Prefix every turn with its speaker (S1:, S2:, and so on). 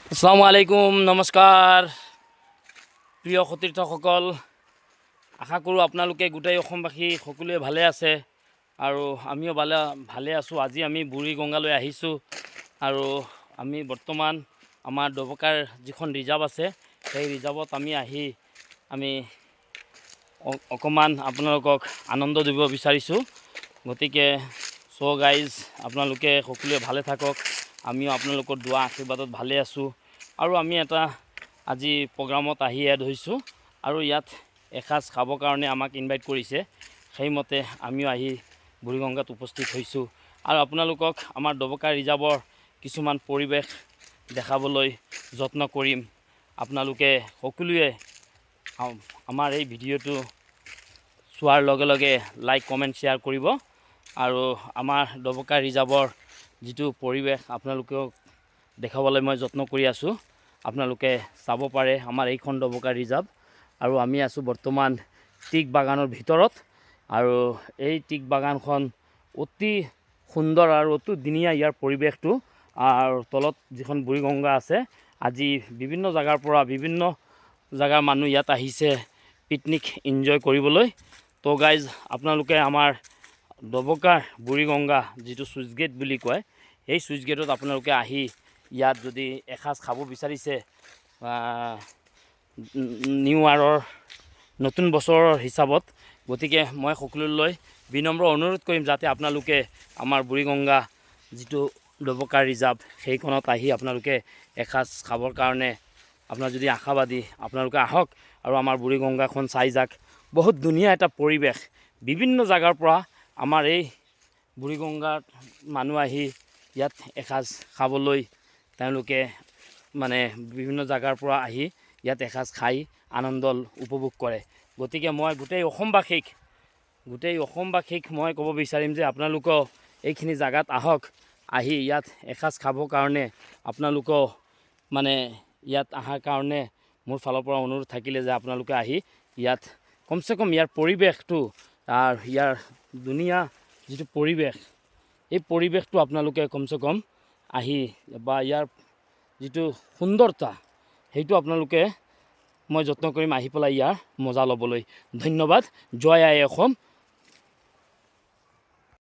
S1: আসসালামু আলাইকুম, নমস্কাৰ প্ৰিয় সতীৰ্থসকল। আশা কৰোঁ আপোনালোকে গোটেই অসমবাসী সকলোৱে ভালে আছে আৰু আমিও ভালে আছোঁ। আজি আমি বুঢ়ীগঙ্গালৈ আহিছোঁ আৰু আমি বৰ্তমান আমাৰ ডবকাৰ যিখন ৰিজাৰ্ভ আছে সেই ৰিজাৰ্ভত আমি অকণমান আপোনালোকক আনন্দ দিব বিচাৰিছোঁ। গতিকে গাইজ, আপোনালোকে সকলোৱে ভালে থাকক। আমিও আপোনালোকৰ দোৱা আশীৰ্বাদত ভালে আছোঁ আৰু আমি এটা আজি প্ৰগ্ৰামত এড হৈছোঁ আৰু ইয়াত এসাঁজ খাবৰ কাৰণে আমাক ইনভাইট কৰিছে। সেইমতে আমিও বুঢ়ীগঙ্গাত উপস্থিত হৈছোঁ আৰু আপোনালোকক আমাৰ ডবকা ৰিজাৰ্ভৰ কিছুমান পৰিৱেশ দেখাবলৈ যত্ন কৰিম। আপোনালোকে সকলোৱে আমাৰ এই ভিডিঅ'টো চোৱাৰ লগে লগে লাইক কমেণ্ট শ্বেয়াৰ কৰিব আৰু আমাৰ ডবকা ৰিজাৰ্ভৰ যিটো পৰিৱেশ আপোনালোকক দেখাবলৈ মই যত্ন কৰি আছোঁ। আপোনালোকে চাব পাৰে আমাৰ এইখন ডবকা ৰিজাৰ্ভ আৰু আমি আছোঁ বৰ্তমান টিক বাগানৰ ভিতৰত আৰু এই টিক বাগানখন অতি সুন্দৰ আৰু অতি ধুনীয়া ইয়াৰ পৰিৱেশটো। আৰু তলত যিখন বুঢ়ীগঙ্গা আছে, আজি বিভিন্ন জাগাৰ মানুহ ইয়াত আহিছে পিকনিক এনজয় কৰিবলৈ। তো গাইজ, আপোনালোকে আমাৰ ডবকাৰ বুঢ়ীগঙ্গা যিটো চুইচ গেট বুলি কয়, সেই চুইচ গেটত আপোনালোকে ইয়াত যদি এসাঁজ খাব বিচাৰিছে নিউ ইয়াৰৰ নতুন বছৰৰ হিচাপত, গতিকে মই সকলোলৈ বিনম্ৰ অনুৰোধ কৰিম যাতে আপোনালোকে আমাৰ বুঢ়ীগঙ্গা যিটো ডবকা ৰিজাৰ্ভ সেইখনত আপোনালোকে এসাঁজ খাবৰ কাৰণে আপোনাৰ যদি আশাবাদী, আপোনালোকে আহক আৰু আমাৰ বুঢ়ীগঙ্গাখন চাই যাওক। বহুত ধুনীয়া এটা পৰিৱেশ। বিভিন্ন জাগাৰ পৰা আমাৰ এই বুঢ়ীগঙ্গাত মানুহ ইয়াত এসাঁজ খাবলৈ তেওঁলোকে বিভিন্ন জাগাৰ পৰা ইয়াত এসাঁজ খাই আনন্দ উপভোগ কৰে। গতিকে মই গোটেই অসমবাসীক মই ক'ব বিচাৰিম যে আপোনালোকেও এইখিনি জাগাত আহক, ইয়াত এসাঁজ খাবৰ কাৰণে আপোনালোকেও ইয়াত অহাৰ কাৰণে মোৰ ফালৰ পৰা অনুৰোধ থাকিলে যে আপোনালোকে ইয়াত কমচে কম ইয়াৰ পৰিৱেশটো আৰু ইয়াৰ ধুনীয়া যিটো পৰিৱেশ, এই পৰিৱেশটো আপোনালোকে কমচে কম বা ইয়াৰ যিটো সুন্দৰতা সেইটো আপোনালোকে মই যত্ন কৰিম পেলাই ইয়াৰ মজা ল'বলৈ। ধন্যবাদ। জয় আই অসম।